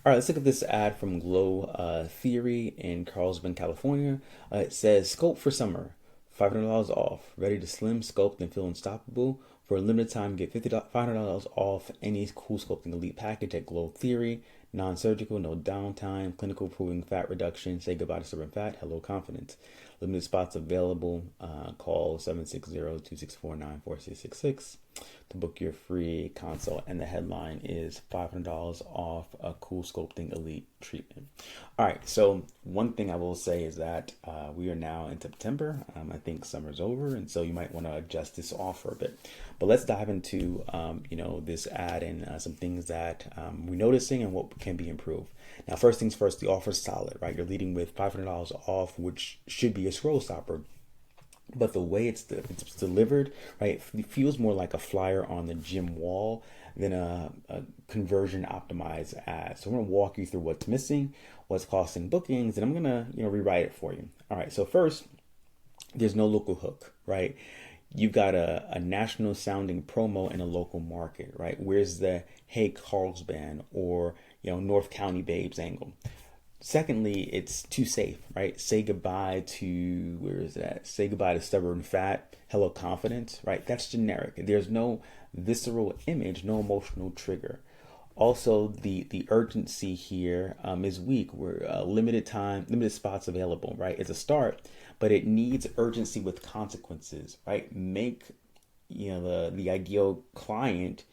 All right, let's look at this ad from Glow Theory in Carlsbad, California. It says, "Sculpt for summer, $500 off. Ready to slim, sculpt, and feel unstoppable? For a limited time, get $500 off any Cool Sculpting Elite package at Glow Theory. Non-surgical, no downtime, clinical proving fat reduction. Say goodbye to stubborn fat. Hello, confidence. Limited spots available. Call 760-264-9466 to book your free consult." And the headline is $500 off a Cool Sculpting Elite treatment. All right, so one thing I will say is that we are now in September. I think summer's over, and so you might want to adjust this offer a bit. But let's dive into this ad and some things that we're noticing and what can be improved. Now, first things first, the offer's solid, right? You're leading with $500 off, which should be a scroll stopper. But the way it's delivered, right, it feels more like a flyer on the gym wall than a conversion optimized ad. So I'm going to walk you through what's missing, what's costing bookings, and I'm going to rewrite it for you. All right, so first, there's no local hook, right? You've got a national sounding promo in a local market, right? Where's the "Hey Carlsbad" or North County Babes angle? Secondly, it's too safe, right? Say goodbye to, where is that? Say goodbye to stubborn fat. Hello, confidence, right? That's generic. There's no visceral image, no emotional trigger. Also, the urgency here is weak. We're limited spots available, right? It's a start, but it needs urgency with consequences, right? Make the ideal client,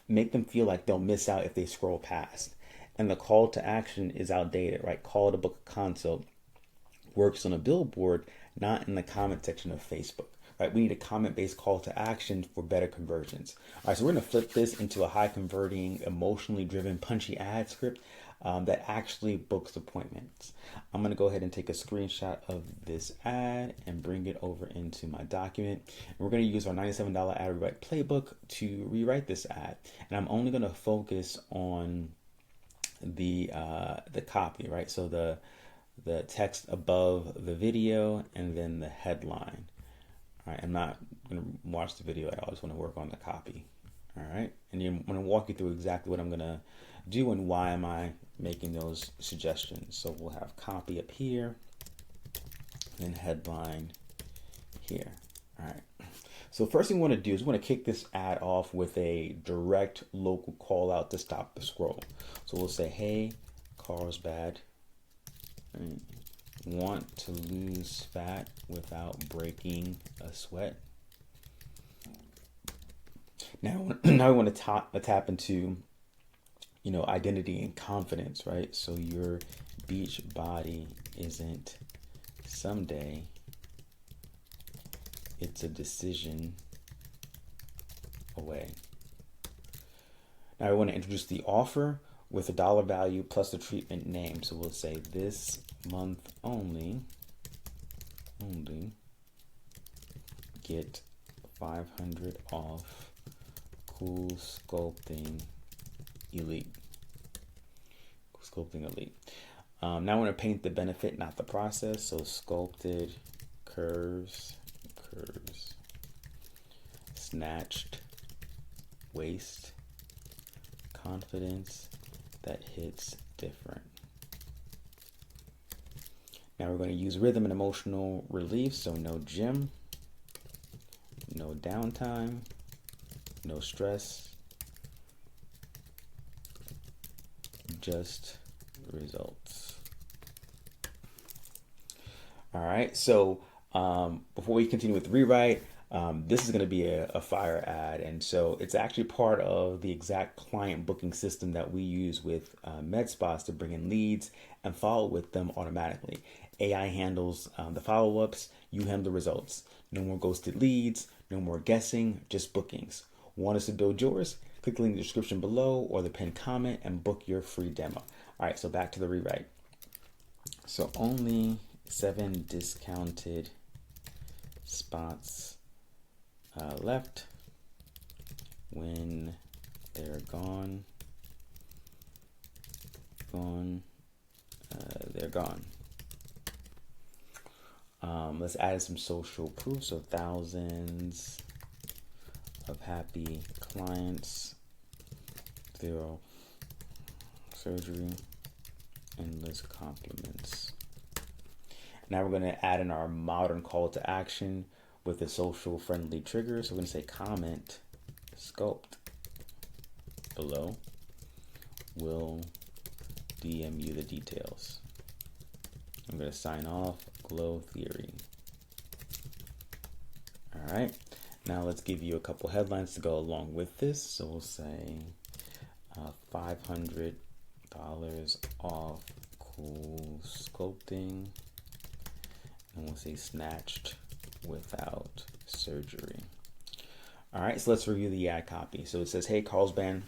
make them feel like they'll miss out if they scroll past. And the call to action is outdated, right? Call to book a consult works on a billboard, not in the comment section of Facebook, right? We need a comment-based call to action for better conversions. All right, so we're going to flip this into a high-converting, emotionally driven, punchy ad script that actually books appointments. I'm going to go ahead and take a screenshot of this ad and bring it over into my document. And we're going to use our $97 ad rewrite playbook to rewrite this ad. And I'm only going to focus on the copy, right? So the text above the video and then the headline. All right, I'm not going to watch the video at all. I just want to work on the copy. All right, and I'm going to walk you through exactly what I'm going to do and why am I making those suggestions. So we'll have copy up here and headline here. All right. So first thing we want to do is we want to kick this ad off with a direct local call out to stop the scroll. So we'll say, "Hey, Carlsbad, want to lose fat without breaking a sweat?" Now we want to tap into identity and confidence, right? So your beach body isn't someday, it's a decision away. Now I want to introduce the offer with a dollar value plus the treatment name. So we'll say this month only get 500 off Cool Sculpting Elite. Cool Sculpting Elite. Now I want to paint the benefit, not the process. So sculpted curves, snatched waist, confidence that hits different. Now we're going to use rhythm and emotional relief. So no gym, no downtime, no stress, just results. All right, so before we continue with the rewrite, this is going to be a fire ad, and so it's actually part of the exact client booking system that we use with medspas to bring in leads and follow with them automatically. AI handles the follow-ups, you handle the results. No more ghosted leads, no more guessing, just bookings. Want us to build yours? Click the link in the description below or the pinned comment and book your free demo. All right, so back to the rewrite. So only 7 discounted spots left. When they're gone, they're gone. Let's add some social proof. So thousands of happy clients, 0 surgery, endless compliments. Now we're going to add in our modern call to action with a social friendly trigger. So we're going to say comment sculpt below. Will DM you the details. I'm going to sign off glow theory. All right. Now let's give you a couple headlines to go along with this. So we'll say $500 off CoolSculpting. And we'll say snatched without surgery. All right, so let's review the ad copy. So it says, hey, Carlsbad,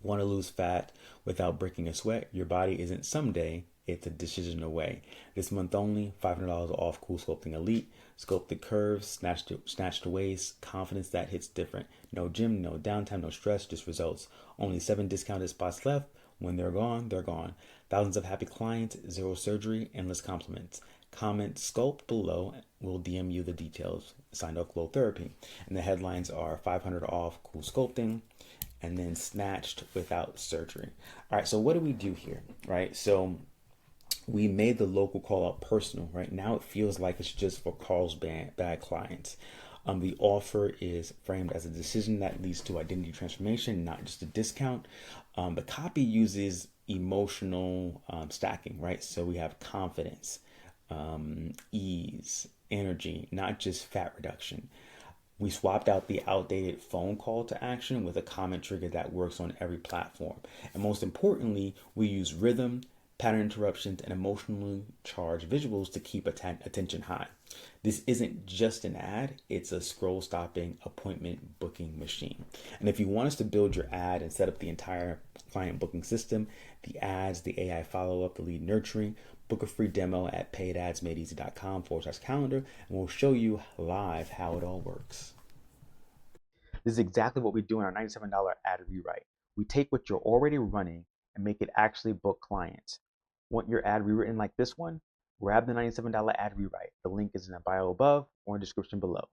want to lose fat without breaking a sweat? Your body isn't someday, it's a decision away. This month only, $500 off CoolSculpting Elite. Sculpt the curves, snatch the waist, confidence that hits different. No gym, no downtime, no stress, just results. Only 7 discounted spots left. When they're gone, they're gone. Thousands of happy clients, 0 surgery, endless compliments. Comment sculpt below. We'll DM you the details. Signed off glow therapy. And the headlines are 500 off CoolSculpting and then snatched without surgery. All right, so what do we do here, right? So we made the local call out personal, right? Now it feels like it's just for Carlsbad clients. The offer is framed as a decision that leads to identity transformation, not just a discount. The copy uses emotional stacking, right? So we have confidence, ease, energy, not just fat reduction. We swapped out the outdated phone call to action with a comment trigger that works on every platform. And most importantly, we use rhythm, pattern interruptions, and emotionally charged visuals to keep attention high. This isn't just an ad, it's a scroll stopping appointment booking machine. And if you want us to build your ad and set up the entire client booking system, the ads, the AI follow up, the lead nurturing, book a free demo at paidadsmadeeasy.com/calendar, and we'll show you live how it all works. This is exactly what we do in our $97 ad rewrite. We take what you're already running and make it actually book clients. Want your ad rewritten like this one? Grab the $97 ad rewrite. The link is in the bio above or in the description below.